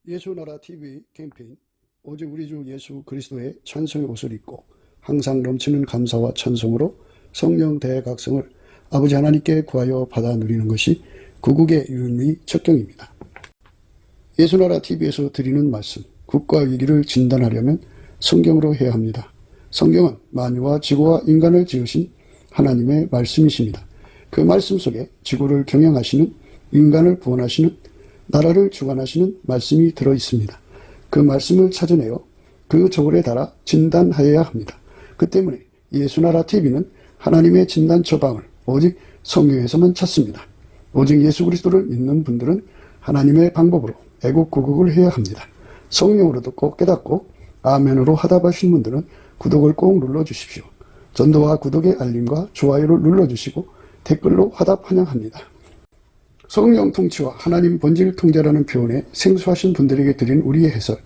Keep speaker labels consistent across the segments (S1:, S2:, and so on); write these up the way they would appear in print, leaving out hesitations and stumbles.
S1: 예수나라 TV 캠페인 오직 우리 주 예수 그리스도의 찬송의 옷을 입고 항상 넘치는 감사와 찬송으로 성령 대각성을 아버지 하나님께 구하여 받아 누리는 것이 구국의 유일무이 척경입니다. 예수나라 TV에서 드리는 말씀, 국가 위기를 진단하려면 성경으로 해야 합니다. 성경은 만유와 지구와 인간을 지으신 하나님의 말씀이십니다. 그 말씀 속에 지구를 경영하시는, 인간을 구원하시는, 나라를 주관하시는 말씀이 들어있습니다. 그 말씀을 찾아내어 그 저울에 달아 진단하여야 합니다. 그 때문에 예수나라 TV는 하나님의 진단 처방을 오직 성경에서만 찾습니다. 오직 예수 그리스도를 믿는 분들은 하나님의 방법으로 애국구국을 해야 합니다. 성령으로 듣고 깨닫고 아멘으로 화답하신 분들은 구독을 꼭 눌러주십시오. 전도와 구독의 알림과 좋아요를 눌러주시고 댓글로 화답 환영합니다. 성령 통치와 하나님 본질 통제라는 표현에 생소하신 분들에게 드린 우리의 해설,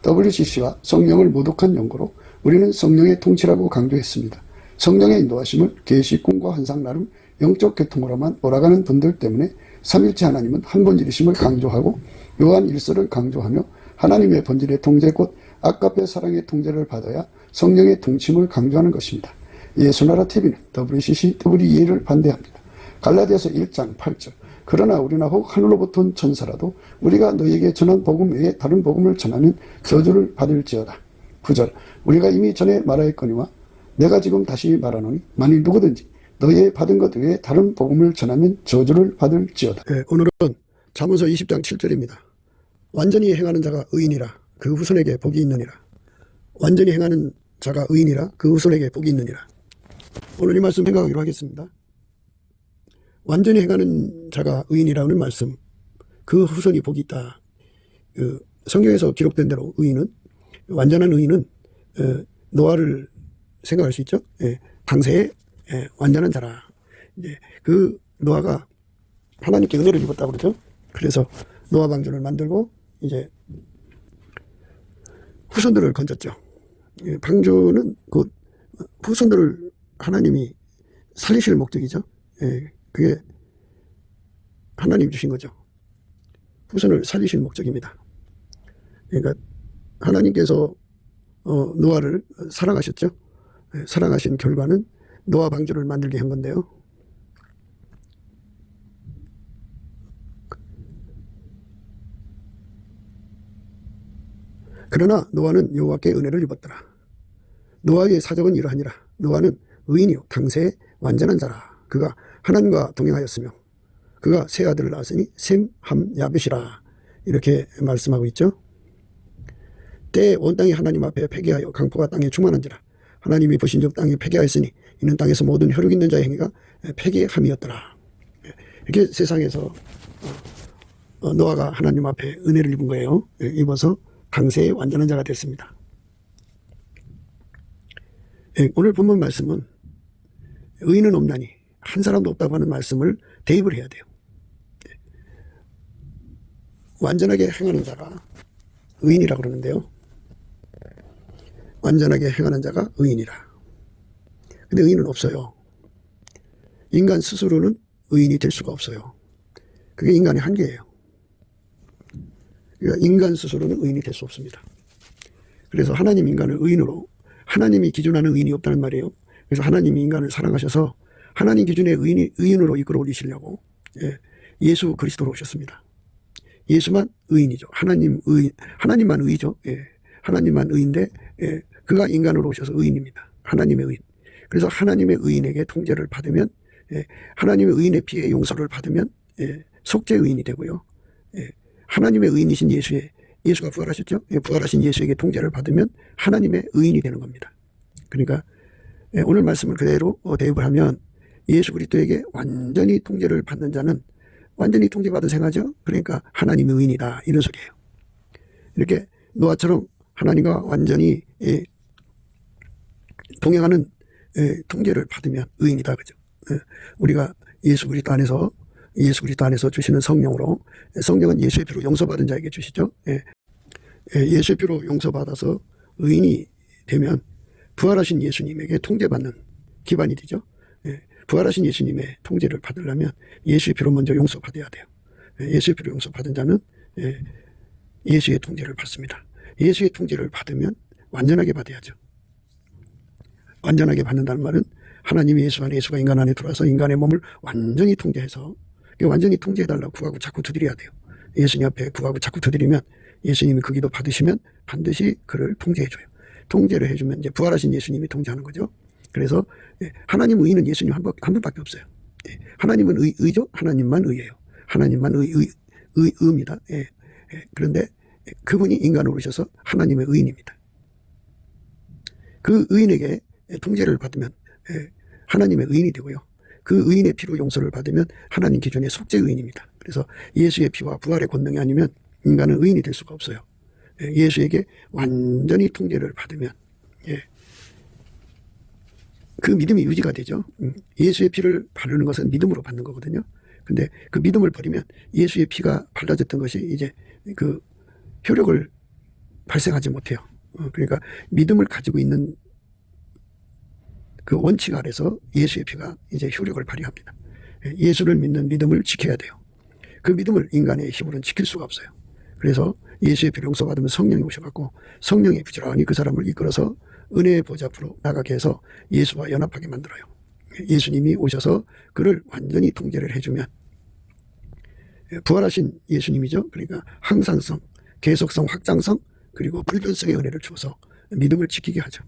S1: WCC가 성령을 모독한 연고로 우리는 성령의 통치라고 강조했습니다. 성령의 인도하심을 계시, 꿈과 환상 나름 영적 계통으로만 몰아가는 분들 때문에 삼일체 하나님은 한 본질이심을 강조하고 요한 1서를 강조하며 하나님의 본질의 통제 곧 아까페 사랑의 통제를 받아야 성령의 통치임을 강조하는 것입니다. 예수나라 TV는 WCC, WEA를 반대합니다. 갈라디아서 1장 8절 그러나 우리나 혹 하늘로부터 온 천사라도 우리가 너희에게 전한 복음 외에 다른 복음을 전하면 저주를 받을지어다. 9절 우리가 이미 전에 말하였거니와 내가 지금 다시 말하노니 만일 누구든지 너희의 받은 것 외에 다른 복음을 전하면 저주를 받을지어다. 오늘은 잠언서 20장 7절입니다. 완전히 행하는 자가 의인이라 그 후손에게 복이 있느니라. 완전히 행하는 자가 의인이라 그 후손에게 복이 있느니라. 오늘 이 말씀 생각하기로 하겠습니다. 완전히 행하는 자가 의인이라는 말씀, 그 후손이 복이 있다. 성경에서 기록된 대로 의인은, 완전한 의인은 노아를 생각할 수 있죠. 당세에 완전한 자라. 그 노아가 하나님께 은혜를 입었다고 그러죠. 그래서 노아 방주를 만들고 이제 후손들을 건졌죠. 방주는 그 후손들을 하나님이 살리실 목적이죠. 그게 하나님 주신 거죠. 후손을 살리실 목적입니다. 그러니까 하나님께서 노아를 사랑하셨죠. 사랑하신 결과는 노아 방주를 만들게 한 건데요. 그러나 노아는 여호와께 은혜를 입었더라. 노아의 사적은 이러하니라. 노아는 의인이요 당세에 완전한 자라. 그가 하나님과 동행하였으며 그가 세 아들을 낳았으니 셈, 함, 야벳이라. 이렇게 말씀하고 있죠. 때에 온 땅이 하나님 앞에 패기하여 강포가 땅에 충만한지라. 하나님이 보신즉 땅이 패기하였으니 이는 땅에서 모든 혈육 있는 자의 행위가 패기함이었더라. 이렇게 세상에서 노아가 하나님 앞에 은혜를 입은 거예요. 입어서 당세에 완전한 자가 됐습니다. 오늘 본문 말씀은 의인은 없나니 한 사람도 없다고 하는 말씀을 대입을 해야 돼요. 완전하게 행하는 자가 의인이라고 그러는데요. 완전하게 행하는 자가 의인이라. 근데 의인은 없어요. 인간 스스로는 의인이 될 수가 없어요. 그게 인간의 한계예요. 그러니까 인간 스스로는 의인이 될 수 없습니다. 그래서 하나님 인간을 의인으로, 하나님이 기준하는 의인이 없다는 말이에요. 그래서 하나님이 인간을 사랑하셔서 하나님 기준의 의인으로 이끌어 올리시려고 예수 그리스도로 오셨습니다. 예수만 의인이죠. 하나님만 의죠. 하나님만 의인데 그가 인간으로 오셔서 의인입니다. 하나님의 의인. 그래서 하나님의 의인에게 통제를 받으면, 하나님의 의인의 피해 용서를 받으면 속죄 의인이 되고요. 하나님의 의인이신 예수가 부활하셨죠. 부활하신 예수에게 통제를 받으면 하나님의 의인이 되는 겁니다. 그러니까 오늘 말씀을 그대로 대입을 하면 예수 그리스도에게 완전히 통제를 받는 자는 완전히 통제받은 생하죠. 그러니까 하나님의 의인이다, 이런 소리예요. 이렇게 노아처럼 하나님과 완전히 동행하는 통제를 받으면 의인이다, 그죠. 우리가 예수 그리스도 안에서 주시는 성령으로, 성령은 예수의 피로 용서받은 자에게 주시죠. 예수의 피로 용서받아서 의인이 되면 부활하신 예수님에게 통제받는 기반이 되죠. 부활하신 예수님의 통제를 받으려면 예수의 피로 먼저 용서받아야 돼요. 예수의 피로 용서받은 자는 예수의 통제를 받습니다. 예수의 통제를 받으면 완전하게 받아야죠. 완전하게 받는다는 말은 하나님이 예수 안에, 예수가 인간 안에 들어와서 인간의 몸을 완전히 통제해서, 완전히 통제해달라고 구하고 자꾸 두드려야 돼요. 예수님 앞에 구하고 자꾸 두드리면 예수님이 그 기도 받으시면 반드시 그를 통제해줘요. 통제를 해주면 이제 부활하신 예수님이 통제하는 거죠. 그래서 하나님 의는 예수님 한 분밖에 없어요. 하나님은 의죠. 하나님만 의예요. 하나님만 의입니다. 그런데 그분이 인간으로 오셔서 하나님의 의인입니다. 그 의인에게 통제를 받으면 하나님의 의인이 되고요. 그 의인의 피로 용서를 받으면 하나님 기준의 속죄 의인입니다. 그래서 예수의 피와 부활의 권능이 아니면 인간은 의인이 될 수가 없어요. 예수에게 완전히 통제를 받으면 그 믿음이 유지가 되죠. 예수의 피를 바르는 것은 믿음으로 받는 거거든요. 근데 그 믿음을 버리면 예수의 피가 발라졌던 것이 이제 그 효력을 발생하지 못해요. 그러니까 믿음을 가지고 있는 그 원칙 아래서 예수의 피가 이제 효력을 발휘합니다. 예수를 믿는 믿음을 지켜야 돼요. 그 믿음을 인간의 힘으로는 지킬 수가 없어요. 그래서 예수의 피를 용서받으면 성령이 오셔갖고 성령이 부지런히 그 사람을 이끌어서 은혜의 보좌 앞으로 나가게 해서 예수와 연합하게 만들어요. 예수님이 오셔서 그를 완전히 통제를 해주면 부활하신 예수님이죠. 그러니까 항상성, 계속성, 확장성, 그리고 불변성의 은혜를 주어서 믿음을 지키게 하죠.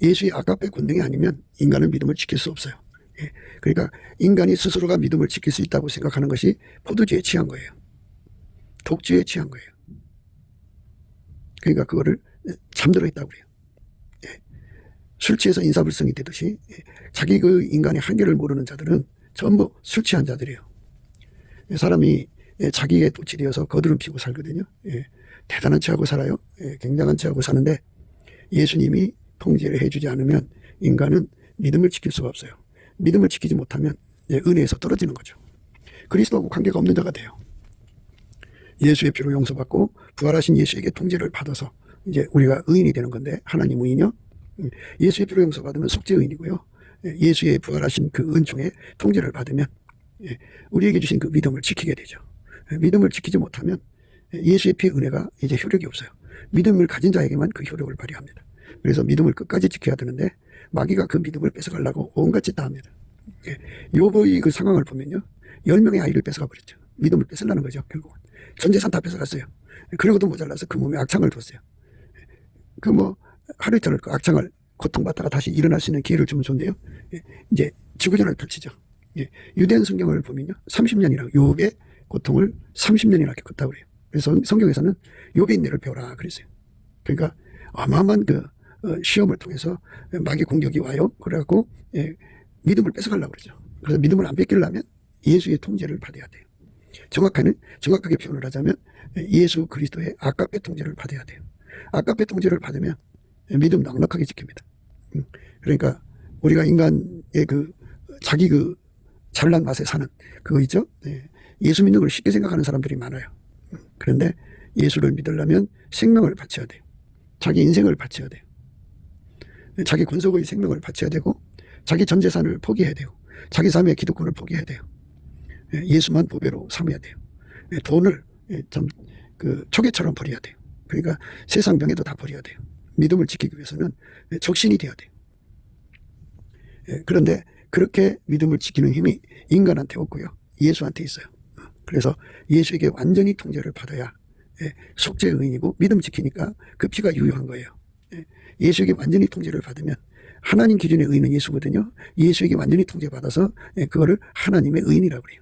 S1: 예수의 아가페 권능이 아니면 인간은 믿음을 지킬 수 없어요. 그러니까 인간이 스스로가 믿음을 지킬 수 있다고 생각하는 것이 포도주에 취한 거예요. 독주에 취한 거예요. 그러니까 그거를 잠들어 있다고 그래요. 술 취해서 인사불성이 되듯이 자기 그 인간의 한계를 모르는 자들은 전부 술 취한 자들이에요. 사람이 자기의 돛이 되어서 거드름 피고 살거든요. 대단한 체하고 살아요. 굉장한 체하고 사는데 예수님이 통제를 해주지 않으면 인간은 믿음을 지킬 수가 없어요. 믿음을 지키지 못하면 은혜에서 떨어지는 거죠. 그리스도하고 관계가 없는 자가 돼요. 예수의 피로 용서받고 부활하신 예수에게 통제를 받아서 이제 우리가 의인이 되는 건데, 하나님 의인이요. 예수의 피로 용서받으면 속죄 의인이고요. 예수의 부활하신 그 은총에 통제를 받으면 우리에게 주신 그 믿음을 지키게 되죠. 믿음을 지키지 못하면 예수의 피의 은혜가 이제 효력이 없어요. 믿음을 가진 자에게만 그 효력을 발휘합니다. 그래서 믿음을 끝까지 지켜야 되는데 마귀가 그 믿음을 뺏어가려고 온갖 짓 다 합니다. 욥의 그 상황을 보면요, 10명의 아이를 뺏어가 버렸죠. 믿음을 뺏으려는 거죠. 결국은 전 재산 다 뺏어갔어요. 그러고도 모자라서 그 몸에 악창을 뒀어요. 그 뭐 하루 이틀 그 악창을 고통받다가 다시 일어날 수 있는 기회를 주면 좋은데요, 이제 지구전을 펼치죠. 유대인 성경을 보면요, 30년이라고, 욥의 고통을 30년이나 겪었다고 그래요. 그래서 성경에서는 욥의 인내를 배워라 그랬어요. 그러니까 어마어마한 그 시험을 통해서 마귀 공격이 와요. 그래갖고 믿음을 뺏어가려고 그러죠. 그래서 믿음을 안 뺏기려면 예수의 통제를 받아야 돼요. 정확하게 표현을 하자면 예수 그리스도의 아가페 통제를 받아야 돼요. 아가페 통제를 받으면 믿음 넉넉하게 지킵니다. 그러니까 우리가 인간의 그 자기 그 잘난 맛에 사는 그거 있죠. 예수 믿는 걸 쉽게 생각하는 사람들이 많아요. 그런데 예수를 믿으려면 생명을 바쳐야 돼요. 자기 인생을 바쳐야 돼요. 자기 권속의 생명을 바쳐야 되고, 자기 전 재산을 포기해야 돼요. 자기 삶의 기득권을 포기해야 돼요. 예수만 보배로 삼아야 돼요. 돈을 좀 그 초계처럼 버려야 돼요. 그러니까 세상 명예도 다 버려야 돼요. 믿음을 지키기 위해서는 적신이 돼야 돼요. 그런데 그렇게 믿음을 지키는 힘이 인간한테 없고요, 예수한테 있어요. 그래서 예수에게 완전히 통제를 받아야 속죄 의인이고, 믿음 지키니까 그 피가 유효한 거예요. 예수에게 완전히 통제를 받으면, 하나님 기준의 의인은 예수거든요. 예수에게 완전히 통제받아서 그거를 하나님의 의인이라고 그래요.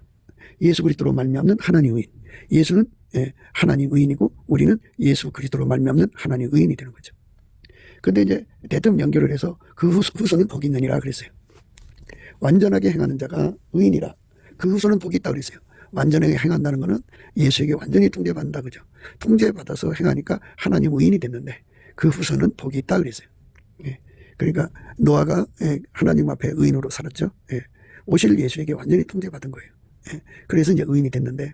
S1: 예수 그리스도로 말미암는 하나님 의인. 예수는 하나님 의인이고 우리는 예수 그리스도로 말미암는 하나님 의인이 되는 거죠. 근데 이제 대뜸 연결을 해서 그 후손은 복이 있느니라 그랬어요. 완전하게 행하는 자가 의인이라. 그 후손은 복이 있다 그랬어요. 완전하게 행한다는 것은 예수에게 완전히 통제받는다 그죠. 통제받아서 행하니까 하나님 의인이 됐는데 그 후손은 복이 있다 그랬어요. 그러니까 노아가 하나님 앞에 의인으로 살았죠. 오실 예수에게 완전히 통제받은 거예요. 그래서 이제 의인이 됐는데,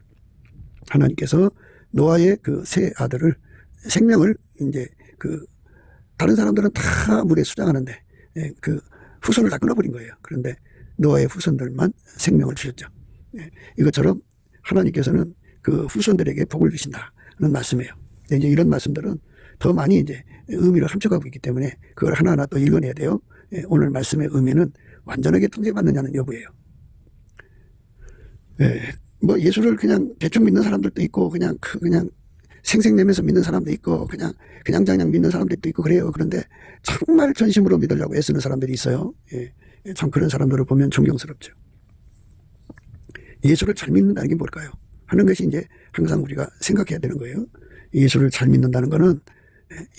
S1: 하나님께서 노아의 그 세 아들을, 생명을 이제 그 다른 사람들은 다 물에 수장하는데 그 후손을 다 끊어버린 거예요. 그런데 노아의 후손들만 생명을 주셨죠. 이것처럼 하나님께서는 그 후손들에게 복을 주신다는 말씀이에요. 이제 이런 말씀들은 더 많이 이제 의미를 함축하고 있기 때문에 그걸 하나하나 또 읽어내야 돼요. 오늘 말씀의 의미는 완전하게 통제받느냐는 여부예요. 뭐 예수를 그냥 대충 믿는 사람들도 있고 그냥 생색내면서 믿는 사람도 있고 그냥 믿는 사람들도 있고 그래요. 그런데 정말 전심으로 믿으려고 애쓰는 사람들이 있어요. 참 그런 사람들을 보면 존경스럽죠. 예수를 잘 믿는다는 게 뭘까요? 하는 것이 이제 항상 우리가 생각해야 되는 거예요. 예수를 잘 믿는다는 것은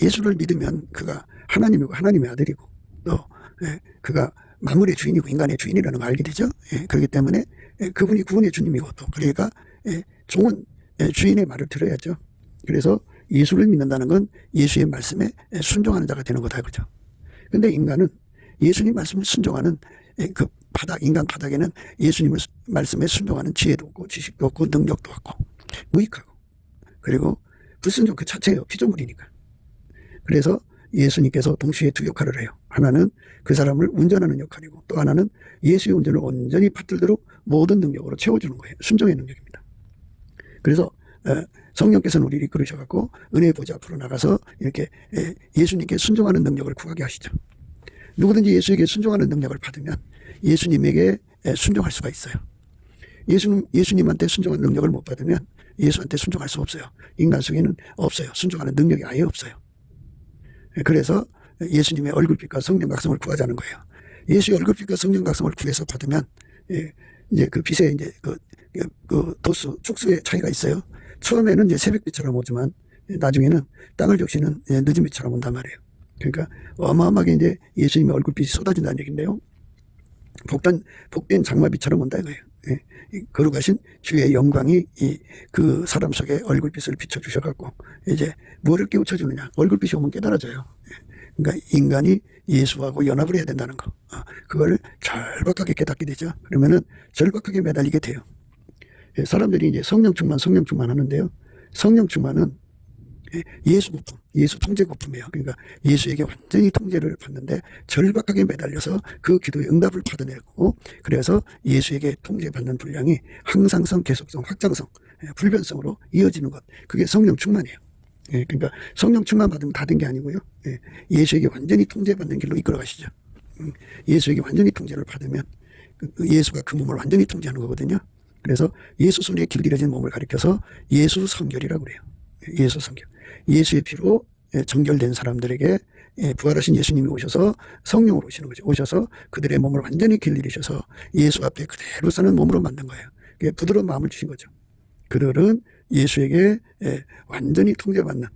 S1: 예수를 믿으면 그가 하나님이고 하나님의 아들이고 또 그가 만물의 주인이고 인간의 주인이라는 걸 알게 되죠. 그렇기 때문에 그분이 구원의 주님이고 또 그러니까 종은 주인의 말을 들어야죠. 그래서 예수를 믿는다는 건 예수의 말씀에 순종하는 자가 되는 거다 그죠. 근데 인간은 예수님 말씀을 순종하는 그 인간 바닥에는 예수님 말씀에 순종하는 지혜도 없고 지식도 없고 능력도 없고 무익하고 그리고 불순종 그 자체예요. 피조물이니까. 그래서 예수님께서 동시에 두 역할을 해요. 하나는 그 사람을 운전하는 역할이고 또 하나는 예수의 운전을 온전히 받들도록 모든 능력으로 채워주는 거예요. 순종의 능력입니다. 그래서 성령께서는 우리를 이끌으셔갖고 은혜의 보좌 앞으로 나가서 이렇게 예수님께 순종하는 능력을 구하게 하시죠. 누구든지 예수에게 순종하는 능력을 받으면 예수님에게 순종할 수가 있어요. 예수님한테 순종하는 능력을 못 받으면 예수한테 순종할 수 없어요. 인간 속에는 없어요. 순종하는 능력이 아예 없어요. 그래서 예수님의 얼굴빛과 성령 각성을 구하자는 거예요. 예수의 얼굴빛과 성령 각성을 구해서 받으면 이제 그 빛에 이제 그 도수 축수의 차이가 있어요. 처음에는 이제 새벽빛처럼 오지만 나중에는 땅을 적시는 늦은 빛처럼 온단 말이에요. 그러니까 어마어마하게 이제 예수님의 얼굴빛이 쏟아진다는 얘기인데요. 복된 장마빛처럼 온다 이거예요. 거룩하신 주의 영광이 그 사람 속에 얼굴빛을 비춰주셔갖고 이제 뭐를 깨우쳐주느냐. 얼굴빛이 오면 깨달아져요. 그러니까 인간이 예수하고 연합을 해야 된다는 거. 그걸 절박하게 깨닫게 되죠. 그러면은 절박하게 매달리게 돼요. 사람들이 이제 성령 충만 하는데요. 성령 충만은 예수 고품, 예수 통제 고품이에요. 그러니까 예수에게 완전히 통제를 받는데 절박하게 매달려서 그 기도의 응답을 받아내고 그래서 예수에게 통제받는 분량이 항상성, 계속성, 확장성, 불변성으로 이어지는 것. 그게 성령 충만이에요. 그러니까 성령 충만 받으면 다 된 게 아니고요. 예수에게 완전히 통제받는 길로 이끌어 가시죠. 예수에게 완전히 통제를 받으면 예수가 그 몸을 완전히 통제하는 거거든요. 그래서 예수 손에 길들여진 몸을 가리켜서 예수 성결이라고 그래요. 예수 성결. 예수의 피로 정결된 사람들에게 부활하신 예수님이 오셔서 성령으로 오시는 거죠. 오셔서 그들의 몸을 완전히 길들이셔서 예수 앞에 그대로 사는 몸으로 만든 거예요. 부드러운 마음을 주신 거죠. 그들은 예수에게 완전히 통제받는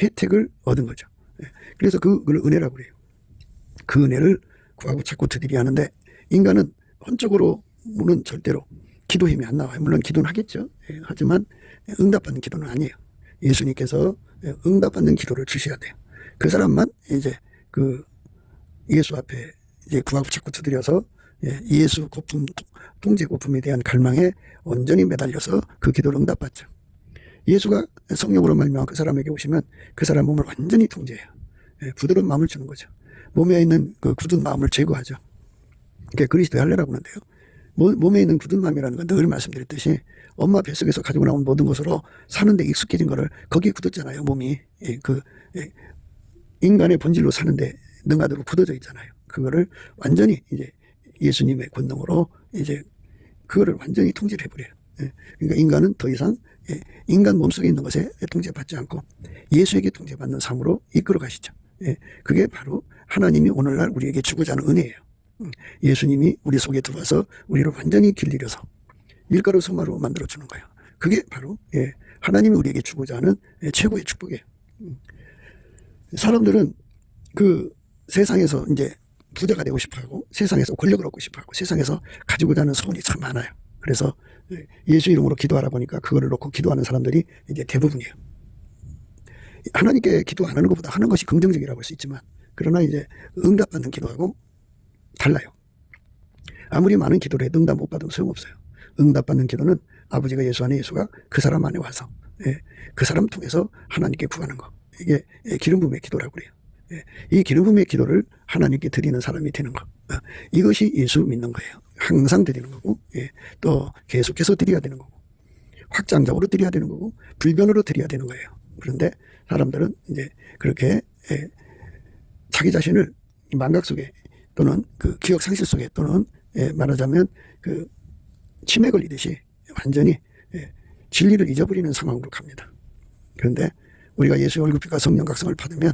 S1: 혜택을 얻은 거죠. 그래서 그걸 은혜라고 그래요. 그 은혜를 구하고 찾고 드리려 하는데 인간은 헌적으로는 절대로 기도 힘이 안 나와요. 물론 기도는 하겠죠. 하지만 응답받는 기도는 아니에요. 예수님께서 응답받는 기도를 주셔야 돼요. 그 사람만 이제 그 예수 앞에 이제 구하고 찾고 두드려서 예수 고품, 통제 고품에 대한 갈망에 온전히 매달려서 그 기도를 응답받죠. 예수가 성령으로 말미암아 그 사람에게 오시면 그 사람 몸을 완전히 통제해요. 부드러운 마음을 주는 거죠. 몸에 있는 그 굳은 마음을 제거하죠. 그게 그리스도의 할례라고 하는데요. 몸에 있는 굳은 마음이라는 건 늘 말씀드렸듯이 엄마 뱃속에서 가지고 나온 모든 것으로 사는데 익숙해진 거를 거기에 굳었잖아요. 몸이 인간의 본질로 사는데 능하도록 굳어져 있잖아요. 그거를 완전히 이제 예수님의 권능으로 이제 그거를 완전히 통제를 해버려요. 그러니까 인간은 더 이상 인간 몸속에 있는 것에 통제받지 않고 예수에게 통제받는 삶으로 이끌어 가시죠. 그게 바로 하나님이 오늘날 우리에게 주고자 하는 은혜예요. 예수님이 우리 속에 들어와서 우리를 완전히 길들여서 밀가루 소마로 만들어주는 거예요. 그게 바로 하나님이 우리에게 주고자 하는 최고의 축복이에요. 사람들은 그 세상에서 이제 부자가 되고 싶어하고 세상에서 권력을 얻고 싶어하고 세상에서 가지고자 하는 소원이 참 많아요. 그래서 예수 이름으로 기도하라 보니까 그거를 놓고 기도하는 사람들이 이제 대부분이에요. 하나님께 기도 안 하는 것보다 하는 것이 긍정적이라고 할 수 있지만 그러나 이제 응답받는 기도하고 달라요. 아무리 많은 기도를 해도 응답 못 받으면 소용없어요. 응답받는 기도는 아버지가 예수 안에 예수가 그 사람 안에 와서 그 사람 통해서 하나님께 구하는 거. 이게 기름 부음의 기도라고 그래요. 이 기름 부음의 기도를 하나님께 드리는 사람이 되는 거. 이것이 예수 믿는 거예요. 항상 드리는 거고 또 계속해서 드려야 되는 거고 확장적으로 드려야 되는 거고 불변으로 드려야 되는 거예요. 그런데 사람들은 이제 그렇게 자기 자신을 망각 속에 또는 그 기억 상실 속에 또는 말하자면 그 치매 걸리듯이 완전히 진리를 잊어버리는 상황으로 갑니다. 그런데 우리가 예수의 월급과 성령 각성을 받으면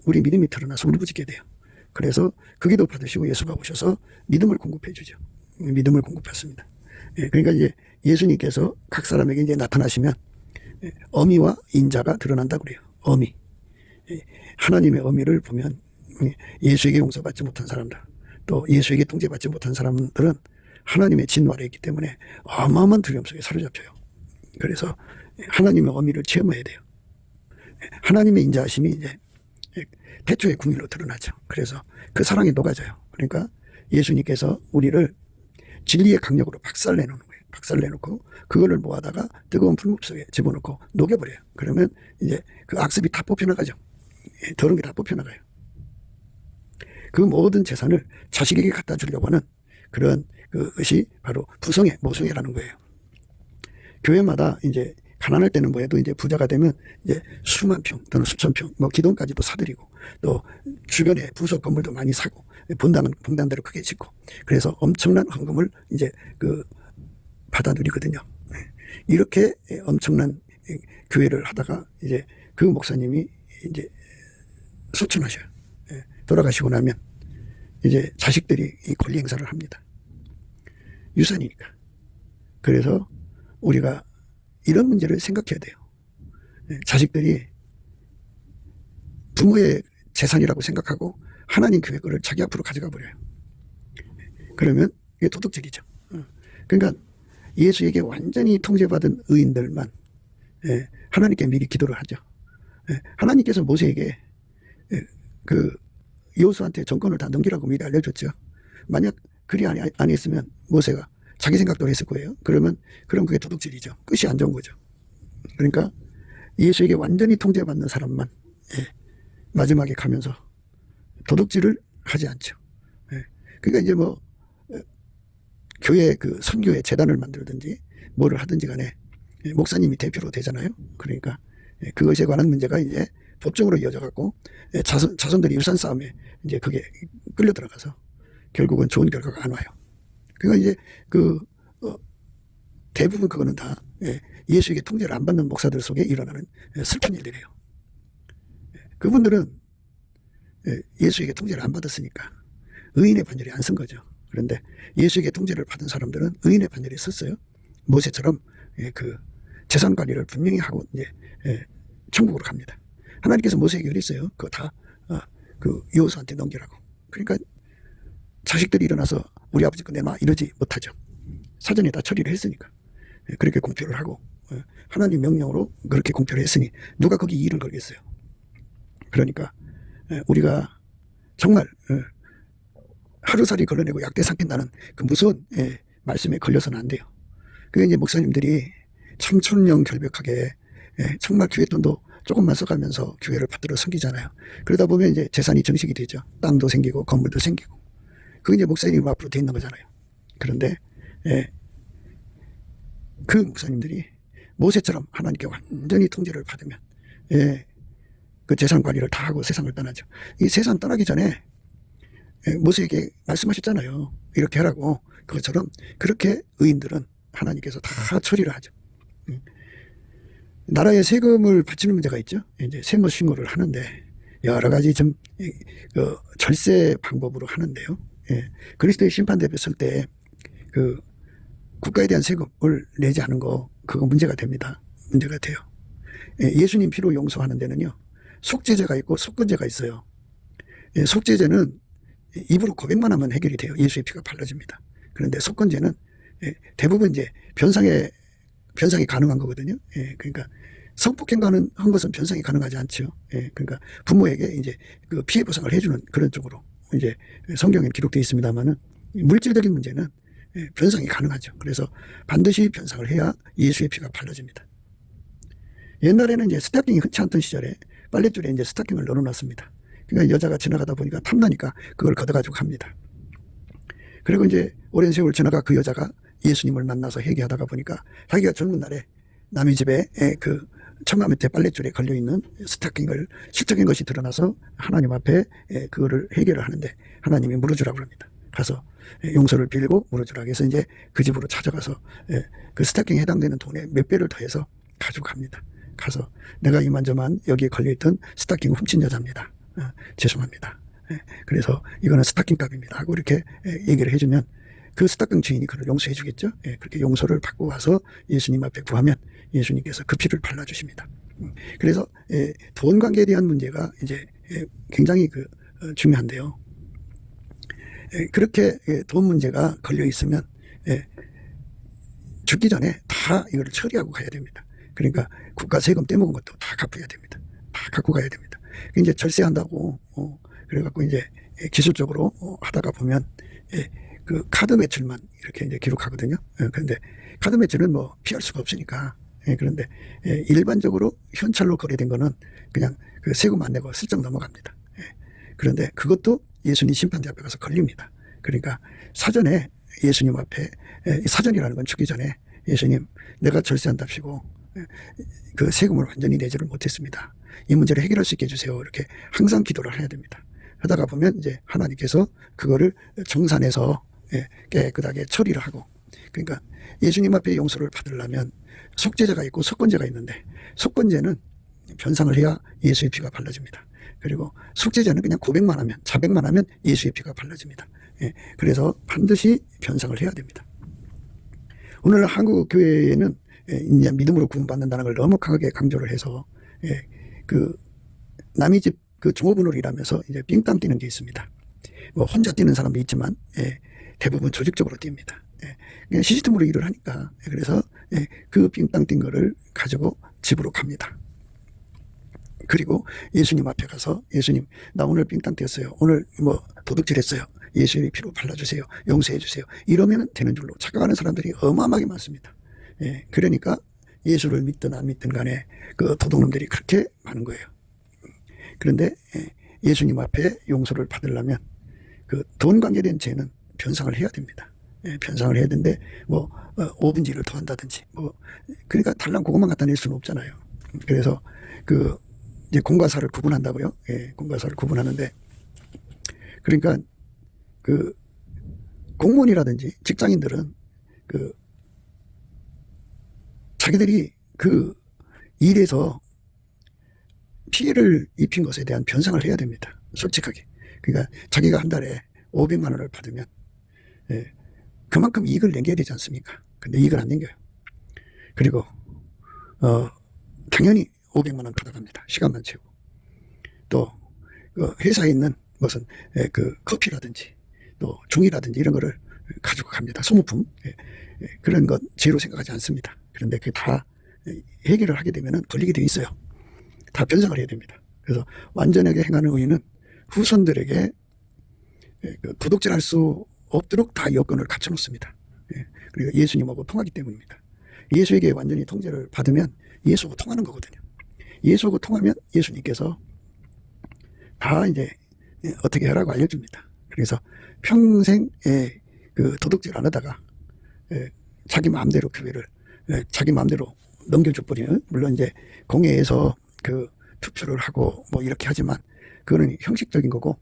S1: 우리 믿음이 드러나서 울부짖게 돼요. 그래서 그 기도 받으시고 예수가 오셔서 믿음을 공급해 주죠. 믿음을 공급했습니다. 그러니까 이제 예수님께서 각 사람에게 이제 나타나시면 어미와 인자가 드러난다 그래요. 어미. 하나님의 어미를 보면 예수에게 용서받지 못한 사람들, 또 예수에게 통제받지 못한 사람들은 하나님의 진노아래 있기 때문에 어마어마한 두려움 속에 사로잡혀요. 그래서 하나님의 어미를 체험해야 돼요. 하나님의 인자하심이 이제 태초의 궁일로 드러나죠. 그래서 그 사랑이 녹아져요. 그러니까 예수님께서 우리를 진리의 강력으로 박살내놓는 거예요. 박살내놓고 그거를 모아다가 뜨거운 풀무불 속에 집어넣고 녹여버려요. 그러면 이제 그 악습이 다 뽑혀나가죠. 더러운 게 다 뽑혀나가요. 그 모든 재산을 자식에게 갖다 주려고 하는 그런 그것이 바로 부성애, 모성애라는 거예요. 교회마다 이제 가난할 때는 뭐해도 이제 부자가 되면 이제 수만 평 또는 수천 평, 뭐 기둥까지도 사들이고 또 주변에 부속 건물도 많이 사고 분당대로 크게 짓고 그래서 엄청난 헌금을 이제 그 받아 누리거든요. 이렇게 엄청난 교회를 하다가 이제 그 목사님이 이제 소천하셔요. 돌아가시고 나면 이제 자식들이 이 권리 행사를 합니다. 유산이니까. 그래서 우리가 이런 문제를 생각해야 돼요. 자식들이 부모의 재산이라고 생각하고 하나님 교회 거를 자기 앞으로 가져가 버려요. 그러면 이게 도덕질이죠. 그러니까 예수에게 완전히 통제받은 의인들만 하나님께 미리 기도를 하죠. 하나님께서 모세에게 그 여호수아한테 정권을 다 넘기라고 미리 알려줬죠. 만약 그리 안 했으면 모세가 자기 생각대로 했을 거예요. 그럼 그게 도덕질이죠. 끝이 안 좋은 거죠. 그러니까 예수에게 완전히 통제받는 사람만 마지막에 가면서 도덕질을 하지 않죠. 그러니까 이제 뭐 교회 그 선교회 재단을 만들든지 뭐를 하든지 간에 목사님이 대표로 되잖아요. 그러니까 그것에 관한 문제가 이제 법정으로 이어져갖고 자손들이 유산 싸움에 이제 그게 끌려 들어가서 결국은 좋은 결과가 안 와요. 그러니까 이제 대부분 그거는 다 예수에게 통제를 안 받는 목사들 속에 일어나는 슬픈 일들이에요. 그분들은 예수에게 통제를 안 받았으니까 의인의 반열에 안 쓴 거죠. 그런데 예수에게 통제를 받은 사람들은 의인의 반열에 섰어요. 모세처럼 그 재산 관리를 분명히 하고 이제 천국으로 갑니다. 하나님께서 모세에게 그랬어요. 그거 다 그 여호수아한테 넘기라고. 그러니까 자식들이 일어나서 우리 아버지 거 내놔 이러지 못하죠. 사전에 다 처리를 했으니까. 그렇게 공표를 하고 하나님 명령으로 그렇게 공표를 했으니 누가 거기 이의를 걸겠어요. 그러니까 우리가 정말 하루살이 걸러내고 약대 삼킨다는 그 무서운 말씀에 걸려서는 안 돼요. 그게 이제 목사님들이 참 천명결백하게 정말 교회 돈도 조금만 써가면서 교회를 받들어 섬기잖아요. 그러다 보면 이제 재산이 정식이 되죠. 땅도 생기고 건물도 생기고. 그게 이제 목사님 앞으로 돼 있는 거잖아요. 그런데 그 목사님들이 모세처럼 하나님께 완전히 통제를 받으면 그 재산 관리를 다 하고 세상을 떠나죠. 이 세상 떠나기 전에 모세에게 말씀하셨잖아요. 이렇게 하라고. 그것처럼 그렇게 의인들은 하나님께서 다 처리를 하죠. 나라에 세금을 바치는 문제가 있죠. 이제 세무 신고를 하는데 여러 가지 좀 절세 방법으로 하는데요. 그리스도의 심판대에 섰을 때 그 국가에 대한 세금을 내지 않은 거 그거 문제가 됩니다. 문제가 돼요. 예수님 피로 용서하는 데는요. 속죄제가 있고 속건제가 있어요. 속죄제는 입으로 고백만 하면 해결이 돼요. 예수의 피가 발라집니다. 그런데 속건제는 대부분 이제 변상이 가능한 거거든요. 그러니까 성폭행과는 한 것은 변상이 가능하지 않죠. 그러니까 부모에게 이제 그 피해 보상을 해주는 그런 쪽으로 이제 성경에 기록되어 있습니다만은 물질적인 문제는 변상이 가능하죠. 그래서 반드시 변상을 해야 예수의 피가 발라집니다. 옛날에는 이제 스타킹이 흔치 않던 시절에 빨랫줄에 이제 스타킹을 넣어놨습니다. 그러니까 여자가 지나가다 보니까 탐나니까 그걸 걷어가지고 갑니다. 그리고 이제 오랜 세월 지나가 그 여자가 예수님을 만나서 회개하다가 보니까 자기가 젊은 날에 남의 집에 그 처마 밑에 빨랫줄에 걸려있는 스타킹을 실적인 것이 드러나서 하나님 앞에 그거를 해결을 하는데 하나님이 물어주라고 합니다. 가서 용서를 빌고 물어주라고 해서 이제 그 집으로 찾아가서 그 스타킹에 해당되는 돈에 몇 배를 더해서 가지고 갑니다. 가서 내가 이만저만 여기에 걸려있던 스타킹을 훔친 여자입니다. 죄송합니다. 그래서 이거는 스타킹 값입니다 하고 이렇게 얘기를 해주면 그 스타킹 주인이 그를 용서해 주겠죠. 그렇게 용서를 받고 와서 예수님 앞에 구하면 예수님께서 그 피를 발라주십니다. 그래서 돈 관계에 대한 문제가 이제 굉장히 중요한데요. 그렇게 돈 문제가 걸려 있으면 죽기 전에 다 이걸 처리하고 가야 됩니다. 그러니까 국가 세금 떼먹은 것도 다 갚아야 됩니다. 다 갖고 가야 됩니다. 이제 절세한다고 그래갖고 이제 기술적으로 하다가 보면 그 카드 매출만 이렇게 이제 기록하거든요. 그런데 카드 매출은 뭐 피할 수가 없으니까. 그런데 일반적으로 현찰로 거래된 거는 그냥 그 세금 안 내고 슬쩍 넘어갑니다. 그런데 그것도 예수님 심판대 앞에 가서 걸립니다. 그러니까 사전에 예수님 앞에 사전이라는 건 죽기 전에 예수님 내가 절세한답시고 그 세금을 완전히 내지를 못했습니다. 이 문제를 해결할 수 있게 해주세요. 이렇게 항상 기도를 해야 됩니다. 하다가 보면 이제 하나님께서 그거를 정산해서 깨끗하게 처리를 하고, 그러니까 예수님 앞에 용서를 받으려면 속죄제가 있고 속건제가 있는데 속건제는 변상을 해야 예수의 피가 발라집니다. 그리고 속죄제는 그냥 고백만 하면 자백만 하면 예수의 피가 발라집니다. 그래서 반드시 변상을 해야 됩니다. 오늘 한국 교회에는 이제 믿음으로 구원받는다는 걸 너무 강하게 강조를 해서 그 남의 집 그 종업원으로 일하면서 이제 빙땅 뛰는 게 있습니다. 뭐 혼자 뛰는 사람도 있지만 대부분 조직적으로 뜁니다. 그냥 시스템으로 일을 하니까 그래서 그 빙땅 뛴 거를 가지고 집으로 갑니다. 그리고 예수님 앞에 가서 예수님 나 오늘 빙땅 뛰었어요. 오늘 뭐 도둑질했어요. 예수의 피로 발라주세요. 용서해 주세요. 이러면 되는 줄로 착각하는 사람들이 어마어마하게 많습니다. 그러니까 예수를 믿든 안 믿든 간에 그 도둑놈들이 그렇게 많은 거예요. 그런데 예수님 앞에 용서를 받으려면 그 돈 관계된 죄는 변상을 해야 됩니다. 변상을 해야 되는데 뭐 5분지를 더 한다든지 뭐 그러니까 달랑 그것만 갖다 낼 수는 없잖아요. 그래서 그 이제 공과사를 구분한다고요. 공과사를 구분하는데 그러니까 그 공무원이라든지 직장인들은 그 자기들이 그 일에서 피해를 입힌 것에 대한 변상을 해야 됩니다. 솔직하게. 그러니까 자기가 한 달에 500만 원을 받으면 그만큼 이익을 남겨야 되지 않습니까? 근데 이익을 안 남겨요. 그리고 당연히 500만 원 받아갑니다. 시간만 채우고. 또 회사에 있는 무슨 그 커피라든지 또 종이라든지 이런 거를 가지고 갑니다. 소모품. 그런 건 죄로 생각하지 않습니다. 그런데 그게 다 해결을 하게 되면 걸리게 돼 있어요. 다 변상을 해야 됩니다. 그래서 완전하게 행하는 의인은 후손들에게 도둑질할 수 없도록 다 여건을 갖춰놓습니다. 그리고 예수님하고 통하기 때문입니다. 예수에게 완전히 통제를 받으면 예수하고 통하는 거거든요. 예수하고 통하면 예수님께서 다 이제 어떻게 하라고 알려줍니다. 그래서 평생 그 도둑질 안 하다가 자기 마음대로 교회를 자기 마음대로 넘겨줘버리는, 물론 이제 공회에서 그 투표를 하고 뭐 이렇게 하지만 그거는 형식적인 거고